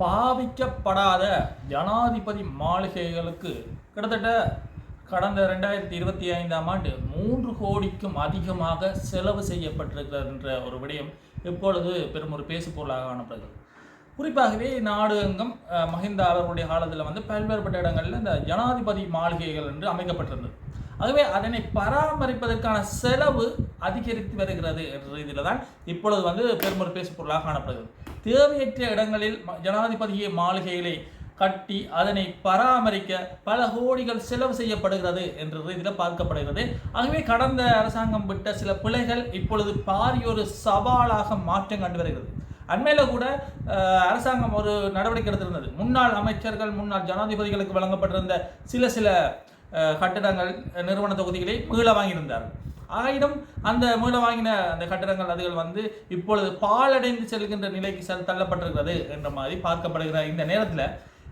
பாவிக்கப்படாத ஜனாதிபதி மாளிகைகளுக்கு கிட்டத்தட்ட கடந்த 2025ஆம் ஆண்டு 3 கோடிக்கும் அதிகமாக செலவு செய்யப்பட்டிருக்கிறது என்ற ஒரு விடயம் இப்பொழுது பெரும் ஒரு பேசுபொருளாக காணப்படுகிறது. குறிப்பாகவே நாடு எங்கும் மஹிந்தா அவர்களுடைய காலத்தில் பல்வேறுபட்ட இடங்களில் இந்த ஜனாதிபதி மாளிகைகள் என்று அமைக்கப்பட்டிருந்தது. ஆகவே அதனை பராமரிப்பதற்கான செலவு அதிகரித்து வருகிறது என்ற இதில் தான் இப்பொழுது பெரும் ஒரு பேசுபொருளாக காணப்படுகிறது. தேவையற்ற இடங்களில் ஜனாதிபதி மாளிகைகளை கட்டி அதனை பராமரிக்க பல கோடிகள் செலவு செய்யப்படுகிறது என்ற இதில் பார்க்கப்படுகிறது. ஆகவே கடந்த அரசாங்கம் விட்ட சில பிழைகள் இப்பொழுது பாரியொரு சவாலாக மாற்றம் கண்டு வருகிறது. அண்மையில் கூட அரசாங்கம் ஒரு நடவடிக்கை எடுத்திருந்தது. முன்னாள் அமைச்சர்கள், முன்னாள் ஜனாதிபதிகளுக்கு வழங்கப்பட்டிருந்த சில கட்டிடங்கள், நிறுவன தொகுதிகளை மீள வாங்கியிருந்தார்கள். ஆயினும் அந்த மீள வாங்கின அந்த கட்டிடங்கள் அதுகள் இப்பொழுது பாலடைந்து செல்கின்ற நிலைக்கு தள்ளப்பட்டிருக்கிறது என்ற மாதிரி பார்க்கப்படுகிற இந்த நேரத்தில்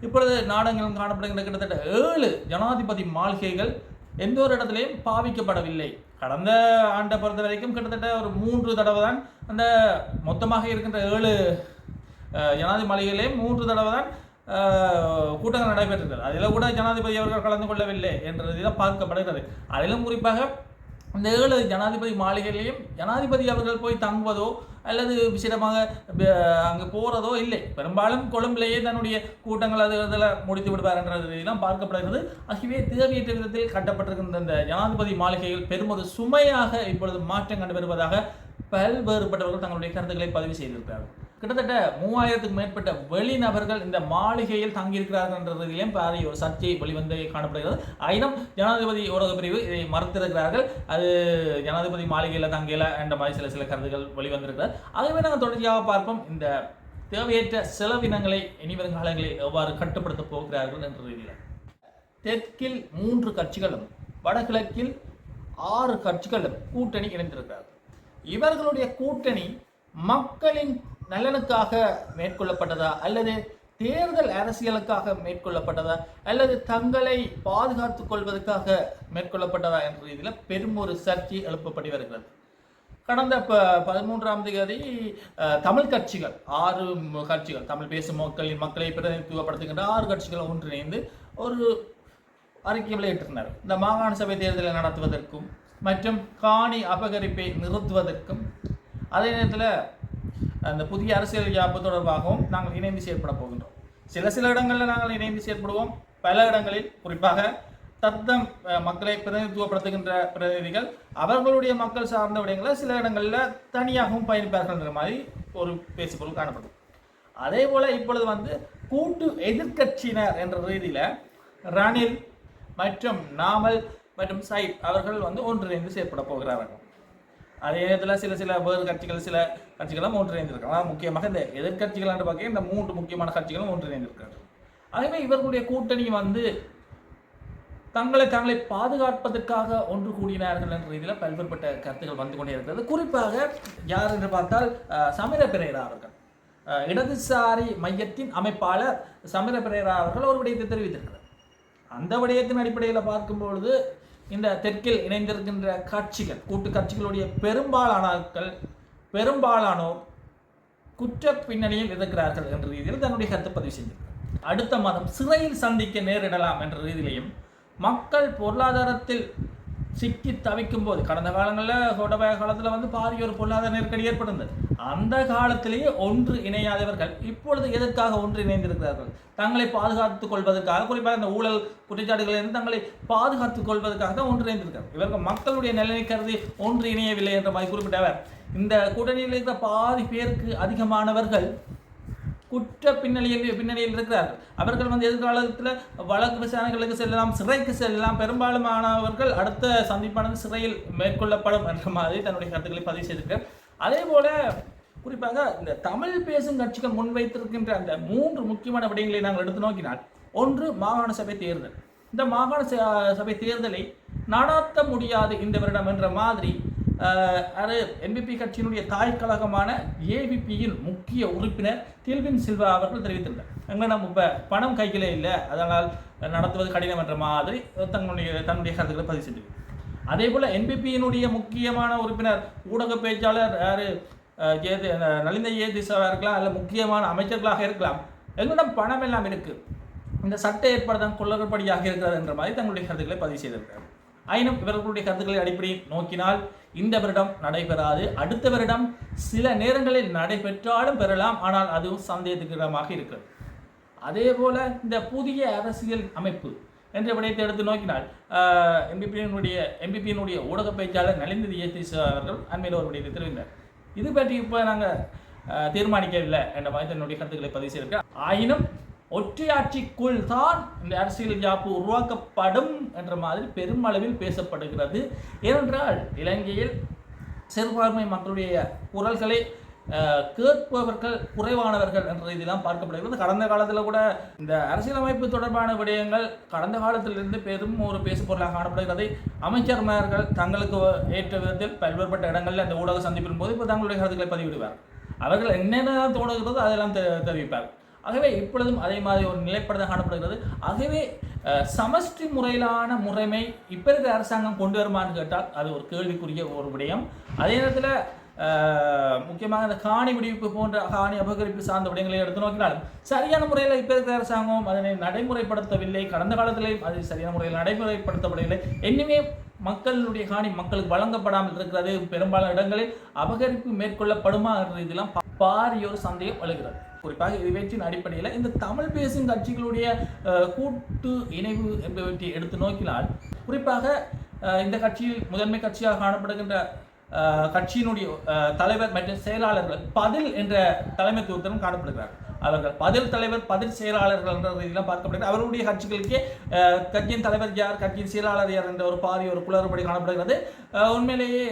இப்பொழுது நாடெங்கிலும் காணப்படுகின்ற கிட்டத்தட்ட 7 ஜனாதிபதி மாளிகைகள் எந்த ஒரு இடத்துலையும் பாவிக்கப்படவில்லை. கடந்த ஆண்டை பொறுத்த வரைக்கும் கிட்டத்தட்ட ஒரு 3 தடவை தான் அந்த மொத்தமாக இருக்கின்ற 7 ஜனாதிபதி மாளிகையிலேயும் 3 தடவை தான் கூட்டங்கள் நடைபெற்றிருக்கிறது. அதில் கூட ஜனாதிபதி அவர்கள் கலந்து கொள்ளவில்லை என்றதில் பார்க்கப்படுகிறது. அதிலும் குறிப்பாக இந்த 7 ஜனாதிபதி மாளிகையிலையும் ஜனாதிபதி அவர்கள் போய் தங்குவதோ அல்லது விசேடமாக அங்கே போகிறதோ இல்லை. பெரும்பாலும் கொழும்பிலேயே தன்னுடைய கூட்டங்கள் அதில் முடித்து விடுவார் என்றதெல்லாம் பார்க்கப்படுகிறது. ஆகவே தேவையற்ற விதத்தில் கட்டப்பட்டிருக்கின்ற இந்த ஜனாதிபதி மாளிகைகள் பெருமொரு சுமையாக இப்பொழுது மாற்றம் கண்டு வருவதாக பல்வேறுபட்டவர்கள் தங்களுடைய கருத்துக்களை பதிவு செய்திருக்கிறார்கள். கிட்டத்தட்ட 3000க்கும் மேற்பட்ட வெளிநபர்கள் இந்த மாளிகையில் தங்கியிருக்கிறார்கள் என்றதிலேயும் பாரிய ஒரு சர்ச்சை வெளிவந்து காணப்படுகிறது. ஆயினும் ஜனாதிபதி ஊடக பிரிவு இதை மறுத்திருக்கிறார்கள். அது ஜனாதிபதி மாளிகையில் தங்கியல என்ற மாதிரி சில கருத்துக்கள் வெளிவந்திருக்கிறது. ஆகவே நாங்கள் தொடர்ச்சியாக பார்ப்போம் இந்த தேவையற்ற செலவினங்களை இனி வரும் காலங்களில் எவ்வாறு கட்டுப்படுத்தப் போகிறார்கள் என்ற ரீதியில். தெற்கில் 3 கட்சிகளும் வடகிழக்கில் 6 கட்சிகளும் கூட்டணி இணைந்திருக்கிறார்கள். இவர்களுடைய கூட்டணி மக்களின் நலனுக்காக மேற்கொள்ளப்பட்டதா அல்லது தேர்தல் அரசியலுக்காக மேற்கொள்ளப்பட்டதா அல்லது தங்களை பாதுகாத்துக் கொள்வதற்காக மேற்கொள்ளப்பட்டதா என்ற ரீதியில் பெரும் ஒரு சர்ச்சை எழுப்பப்பட்டு வருகிறது. கடந்த 13ஆம் தேதி தமிழ் கட்சிகள் 6 கட்சிகள், தமிழ் பேசும் மக்களை பிரதிநிதித்துவப்படுத்துகின்ற 6 கட்சிகள் ஒன்றிணைந்து ஒரு அறிக்கை வெளியிட்டிருந்தார். இந்த மாகாண சபை தேர்தலை நடத்துவதற்கும் மற்றும் காணி அபகரிப்பை நிறுத்துவதற்கும் அதே நேரத்தில் அந்த புதிய அரசியல் யாப்பு தொடர்பாகவும் நாங்கள் இணைந்து செயற்பட போகின்றோம். சில இடங்களில் நாங்கள் இணைந்து செயற்படுவோம். பல இடங்களில் குறிப்பாக தத்தம் மக்களை பிரதிநிதித்துவப்படுத்துகின்ற பிரதிநிதிகள் அவர்களுடைய மக்கள் சார்ந்த விடயங்களை சில இடங்களில் தனியாகவும் பயணிப்பார்கள் என்ற மாதிரி ஒரு பேசுபொருள் காணப்படும். அதே போல் இப்பொழுது கூட்டு எதிர்கட்சியினர் என்ற ரீதியில் ரணில் மற்றும் நாமல் மற்றும் சைட் அவர்கள் ஒன்றிணைந்து செயற்பட போகிறார்கள். அதே நேரத்தில் சில வேறு கட்சிகள், சில கட்சிகளும் ஒன்றிணைந்திருக்காங்க. முக்கியமாக இந்த எதிர்கட்சிகள் என்று பார்க்க இந்த 3 முக்கியமான கட்சிகளும் ஒன்றிணைந்திருக்கிறார்கள். ஆகவே இவர்களுடைய கூட்டணி தங்களை பாதுகாப்பதற்காக ஒன்று கூடினார்கள் என்ற ரீதியில் பல்வேறுபட்ட கருத்துக்கள் வந்து கொண்டே இருக்கிறது. குறிப்பாக யார் என்று பார்த்தால் சமிர பெரேரா அவர்கள், இடதுசாரி மையத்தின் அமைப்பாளர் சமிர பெரேரா அவர்கள் ஒரு விடயத்தை தெரிவித்திருக்கிறார். அந்த விடயத்தின் அடிப்படையில் பார்க்கும்பொழுது இந்த தெற்கில் இணைந்திருக்கின்ற கட்சிகள், கூட்டு கட்சிகளுடைய பெரும்பாலானோர் குற்ற பின்னணியில் இருக்கிறார்கள் என்ற ரீதியில் தன்னுடைய கருத்தை பதிவு செய்திருக்கிறார். அடுத்த மாதம் சிறையில் சந்திக்க நேரிடலாம் என்ற ரீதியிலையும் மக்கள் பொருளாதாரத்தில் சிக்கி தவிக்கும் போது, கடந்த காலங்களில் கோடபாய காலத்தில் பாரிய ஒரு பொருளாதார நெருக்கடி ஏற்பட்டிருந்தது. அந்த காலத்திலேயே ஒன்று இணையாதவர்கள் இப்பொழுது எதற்காக ஒன்று இணைந்திருக்கிறார்கள்? தங்களை பாதுகாத்துக் கொள்வதற்காக, குறிப்பாக இந்த ஊழல் குற்றச்சாட்டுகளிலிருந்து தங்களை பாதுகாத்துக் கொள்வதற்காக தான் ஒன்று இணைந்திருக்கிறார்கள். இவர்கள் மக்களுடைய நலனை கருதி ஒன்று இணையவில்லை என்ற மாதிரி குறிப்பிட்டவர். இந்த கூட்டணியில் இருக்கிற பாதி பேருக்கு அதிகமானவர்கள் குற்ற பின்னணியில் இருக்கிறார்கள். அவர்கள் எதிர்காலத்தில் வழக்கு விசாரணைகளுக்கு செல்லலாம், சிறைக்கு செல்லலாம். பெரும்பாலானவர்கள் அடுத்த சந்திப்பானது சிறையில் மேற்கொள்ளப்படும் என்ற மாதிரி தன்னுடைய கருத்துக்களை பதிவு செய்திருக்கிறார். அதே போல குறிப்பாக இந்த தமிழ் பேசும் கட்சிகள் முன்வைத்திருக்கின்ற அந்த 3 முக்கியமான விடயங்களை நாங்கள் எடுத்து நோக்கினால், ஒன்று மாகாண சபை தேர்தல். இந்த மாகாண சபை தேர்தலை நடாத்த முடியாது இந்த வருடம் என்ற மாதிரி என்பிபி கட்சியினுடைய தாய் கழகமான ஏவிபியின் முக்கிய உறுப்பினர் டில்வின் சில்வா அவர்கள் தெரிவித்திருந்தார். எங்களிடம் இப்போ பணம் கையில் இல்லை, அதனால் நடத்துவது கடினம் என்ற மாதிரி தன்னுடைய கருத்துக்களை பதிவு செய்திருக்கிறார். அதே போல் என்பிபியினுடைய முக்கியமான உறுப்பினர் ஊடக பேச்சாளர் நலிந்த ஏதிசாவாக இருக்கலாம், அல்ல முக்கியமான அமைச்சர்களாக இருக்கலாம், எங்களிடம் பணம் எல்லாம் இருக்கு, இந்த சட்ட ஏற்பாடு தான் கொள்ளற்படியாக இருக்கிறது என்ற மாதிரி தங்களுடைய கருத்துக்களை பதிவு செய்திருக்கிறார். ஆயினும் இவர்களுடைய கருத்துக்களை அடிப்படையில் நோக்கினால் இந்த வருடம் நடைபெறாது, அடுத்த வருடம் சில நேரங்களில் நடைபெற்றாலும் பெறலாம், ஆனால் அதுவும் சந்தேகத்துக்கிடமாக இருக்கிறது. அதே போல இந்த புதிய அரசியல் அமைப்பு என்ற விடயத்தை எடுத்து நோக்கினால் எம்பிபியினுடைய ஊடக பேச்சாளர் நலிந்த ஜெயதீஷ் அவர்கள் அண்மையில் ஒரு விடயத்தை தெரிவித்தார். இது பற்றி இப்போ நாங்கள் தீர்மானிக்கவில்லை என்ற மாதிரி தன்னுடைய கருத்துக்களை பதிவு செய்திருக்கிறார். ஆயினும் ஒற்றையாட்சிக்குள் தான் இந்த அரசியல் யாப்பு உருவாக்கப்படும் என்ற மாதிரி பெருமளவில் பேசப்படுகிறது. ஏனென்றால் இலங்கையில் சிறுபான்மை மக்களுடைய குரல்களை கேட்பவர்கள் குறைவானவர்கள் என்ற இதெல்லாம் பார்க்கப்படுகிறது. கடந்த காலத்தில் கூட இந்த அரசியலமைப்பு தொடர்பான விடயங்கள் கடந்த காலத்திலிருந்து பெரும் ஒரு பேசு பொருளாக காணப்படுகிறது. அமைச்சர்மார்கள் தங்களுக்கு ஏற்ற விதத்தில் பல்வேறுபட்ட இடங்களில் அந்த ஊடக சந்திப்பின் போது இப்போ தங்களுடைய கருத்துக்களை பதிவிடுவார். அவர்கள் என்னென்ன தோணுகிறதோ அதெல்லாம் தெரிவிப்பார். ஆகவே இப்பொழுதும் அதே மாதிரி ஒரு நிலைப்பாடு காணப்படுகிறது. ஆகவே சமஷ்டி முறையிலான முறைமை இப்போ இருக்கிற அரசாங்கம் கொண்டு வருமானு கேட்டால் அது ஒரு கேள்விக்குரிய ஒரு விடயம். அதே நேரத்தில் முக்கியமாக இந்த காணி விடுவிப்பு போன்ற காணி அபகரிப்பு சார்ந்த விடயங்களை எடுத்து நோக்கினாலும் சரியான முறையில் இப்போ இருக்கிற அரசாங்கம் அதனை நடைமுறைப்படுத்தவில்லை. கடந்த காலத்திலேயும் அது சரியான முறையில் நடைமுறைப்படுத்தப்படவில்லை. இன்னுமே மக்களுடைய காணி மக்களுக்கு வழங்கப்படாமல் இருக்கிறது. பெரும்பாலான இடங்களில் அபகரிப்பு மேற்கொள்ளப்படுமா என்ற இதெல்லாம் பாரிய ஒரு சந்தேகம் எழுகிறது. குறிப்பாக இவற்றின் அடிப்படையில் இந்த தமிழ் பேசும் கட்சிகளுடைய கூட்டு இணைவு என்பவற்றை எடுத்து நோக்கினால் குறிப்பாக இந்த கட்சியில் முதன்மை கட்சியாக காணப்படுகின்ற கட்சியினுடைய தலைவர் மற்றும் செயலாளர்கள் பதில் என்ற தலைமைத்துவத்துடன் காணப்படுகிறார். அவர்கள் பதில் தலைவர் பதில் செயலாளர்கள் என்ற ரீதியெல்லாம் பார்க்கப்படுகிறது. அவர்களுடைய கட்சிகளுக்கே கட்சியின் தலைவர் யார், கட்சியின் செயலாளர் யார் என்ற ஒரு பாரிய ஒரு குளறுபடி காணப்படுகிறது. உண்மையிலேயே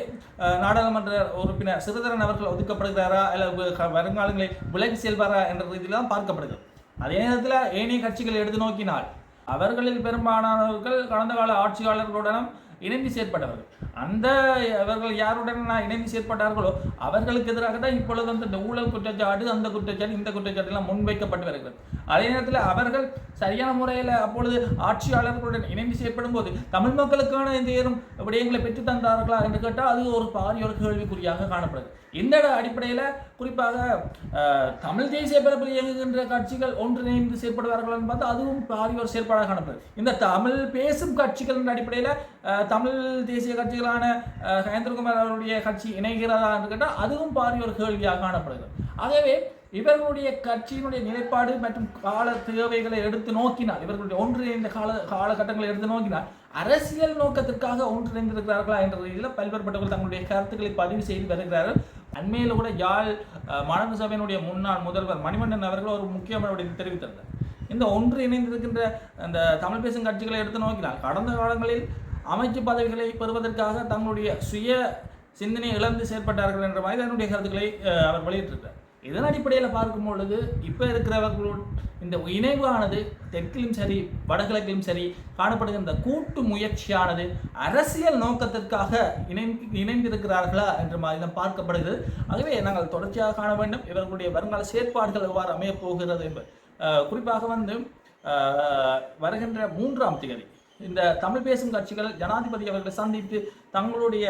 நாடாளுமன்ற உறுப்பினர் சிறிதரன் அவர்கள் ஒதுக்கப்படுகிறாரா அல்லது வருங்காலங்களில் விலகி செல்வாரா என்ற ரீதியெல்லாம் பார்க்கப்படுகிறது. அதே நேரத்தில் ஏனைய கட்சிகளை எடுத்து நோக்கினால் அவர்களில் பெரும்பாலானவர்கள் கடந்த கால ஆட்சியாளர்களுடனும் இணைந்து செயற்பட்டவர்கள். அந்த அவர்கள் யாருடன் இணைந்து செயற்பட்டார்களோ அவர்களுக்கு எதிராக தான் இப்பொழுது வந்து இந்த ஊழல் குற்றச்சாட்டு அந்த குற்றச்சாட்டு இந்த குற்றச்சாட்டு எல்லாம் முன்வைக்கப்பட்டு வருகிறது. அதே நேரத்தில் அவர்கள் சரியான முறையில் அப்பொழுது ஆட்சியாளர்களுடன் இணைந்து செயற்படும் போது தமிழ் மக்களுக்கான இந்த ஏறும் விடயங்களை பெற்று தந்தார்களா என்று கேட்டால் அது ஒரு பாரிய ஒரு கேள்விக்குறியாக காணப்படுது. இந்த அடிப்படையில் குறிப்பாக தமிழ் தேசிய பரப்பில் இயங்குகின்ற கட்சிகள் ஒன்றிணைந்து செயற்படுவார்கள் என்று பார்த்தா அதுவும் பாரிய ஒரு செயற்பாடாக காணப்படுது. இந்த தமிழ் பேசும் கட்சிகள் என்ற அடிப்படையில் தமிழ் தேசிய கட்சிகளான கயேந்திரகுமார் அவருடைய கட்சி இணைகிறதா என்று கேட்டால் அதுவும் பாரிய ஒரு கேள்வியாக காணப்படுகிறது. ஆகவே இவர்களுடைய கட்சியினுடைய நிலைப்பாடு மற்றும் கால தேவைகளை எடுத்து நோக்கினால் இவர்களுடைய ஒன்றிணைந்த காலகட்டங்களை எடுத்து நோக்கினால் அரசியல் நோக்கத்திற்காக ஒன்றிணைந்திருக்கிறார்களா என்ற ரீதியில் பல்வேறுபட்டவர்கள் தங்களுடைய கருத்துக்களை பதிவு செய்து வருகிறார்கள். அண்மையில் கூட யாழ் மாநகர சபையினுடைய முன்னாள் முதல்வர் மணிவண்ணன் அவர்கள் ஒரு முக்கியமான விடயத்தை தெரிவித்திருந்தார். இந்த ஒன்று இணைந்திருக்கின்ற அந்த தமிழ் பேசும் கட்சிகளை எடுத்து நோக்கினால் கடந்த காலங்களில் அமைச்சு பதவிகளை பெறுவதற்காக தங்களுடைய சுய சிந்தனை இழந்து செயற்பட்டார்கள் என்ற மாதிரி தன்னுடைய கருத்துக்களை அவர் வெளியிட்டிருக்கிறார். இதன் அடிப்படையில் பார்க்கும் பொழுது இப்போ இருக்கிறவர்களோடு இந்த இணைவானது தெற்கிலும் சரி வடகிழக்கிலும் சரி காணப்படுகின்ற கூட்டு முயற்சியானது அரசியல் நோக்கத்திற்காக இணைந்திருக்கிறார்களா என்ற மாதிரி தான் பார்க்கப்படுகிறது. ஆகவே நாங்கள் தொடர்ச்சியாக காண வேண்டும் இவர்களுடைய வருங்கால செயற்பாடுகள் எவ்வாறு அமையப் போகிறது என்பது. குறிப்பாக வந்து வருகின்ற 3ஆம் தேதி இந்த தமிழ் பேசும் கட்சிகள் ஜனாதிபதி அவர்களை சந்தித்து தங்களுடைய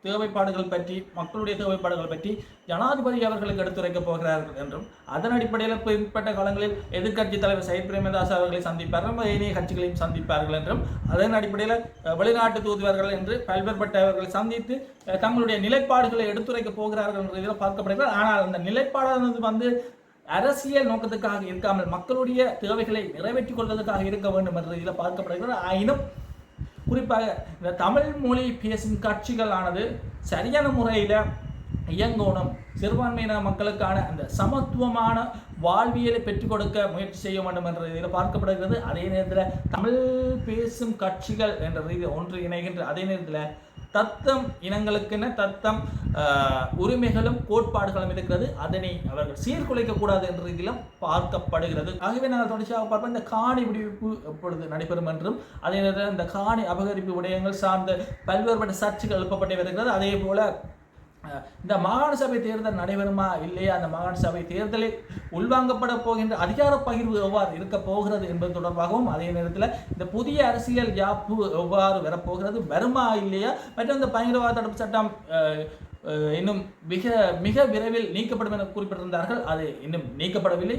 தேவைப்பாடுகள் பற்றி மக்களுடைய தேவைப்பாடுகள் பற்றி ஜனாதிபதி அவர்களுக்கு எடுத்துரைக்கப் போகிறார்கள் என்றும் அதன் அடிப்படையில் பிற்பட்ட காலங்களில் எதிர்க்கட்சி தலைவர் சையத் பிரேமதாஸ் அவர்களை சந்திப்பார்கள், ஏனைய கட்சிகளையும் சந்திப்பார்கள் என்றும் அதன் அடிப்படையில் வெளிநாட்டு தூதுவர்கள் என்று பல்வேறுபட்டவர்களை சந்தித்து தங்களுடைய நிலைப்பாடுகளை எடுத்துரைக்கப் போகிறார்கள் என்ற இதில் பார்க்கப்படுகிறது. ஆனால் அந்த நிலைப்பாடானது வந்து அரசியல் நோக்கத்துக்காக இருக்காமல் மக்களுடைய தேவைகளை நிறைவேற்றிக் கொள்வதற்காக இருக்க வேண்டும் என்ற இதில் பார்க்கப்படுகிறது. ஆயினும் குறிப்பாக இந்த தமிழ் மொழி பேசும் கட்சிகளானது சரியான முறையில் இயங்கணும், சிறுபான்மையின மக்களுக்கான அந்த சமத்துவமான வாழ்வியலை பெற்றுக் கொடுக்க முயற்சி செய்ய வேண்டும் என்ற இதில் பார்க்கப்படுகிறது. அதே நேரத்தில் தமிழ் பேசும் கட்சிகள் என்ற ரீதியில் ஒன்று இணைகின்ற அதே நேரத்தில் தத்தம் இனங்களுக்கென தத்தம் உரிமைகளும் கோட்பாடுகளும் இருக்கிறது. அதனை அவர்கள் சீர்குலைக்கக்கூடாது என்ற ரீதியிலும் பார்க்கப்படுகிறது. ஆகவே நாங்கள் தொடர்ச்சியாக பார்ப்போம் இந்த காணி விடுவிப்பு எப்பொழுது நடைபெறும் என்றும் அதே நேரத்தில் இந்த காணி அபகரிப்பு விடயங்கள் சார்ந்த பல்வேறுபட்ட சர்ச்சைகள் எழுப்பப்பட்டு வருகிறது. அதே போல இந்த மாகாண சபை தேர்தல் நடைபெறுமா இல்லையா, அந்த மாகாண சபை தேர்தலில் உள்வாங்கப்பட போகின்ற அதிகார பகிர்வு எவ்வாறு இருக்க போகிறது என்பது தொடர்பாகவும் அதே நேரத்தில் இந்த புதிய அரசியல் யாப்பு எவ்வாறு வரப்போகிறது வருமா இல்லையா மற்றும் இந்த பயங்கரவாத தடுப்பு சட்டம் இன்னும் மிக மிக விரைவில் நீக்கப்படும் என குறிப்பிட்டிருந்தார்கள். அது இன்னும் நீக்கப்படவில்லை.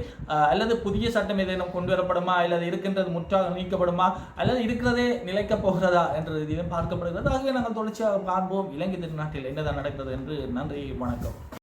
அல்லது புதிய சட்டம் ஏதேனும் கொண்டு வரப்படுமா, அல்லது இருக்கின்றது முற்றாக நீக்கப்படுமா, அல்லது இருக்கிறதே நிலைக்கப் போகிறதா என்ற ரீதியிலும் பார்க்கப்படுகிறது. ஆகவே நாங்கள் தொடர்ச்சியாக காண்போம் இலங்கை திருநாட்டில் என்னதான் நடக்கிறது என்று. நன்றி, வணக்கம்.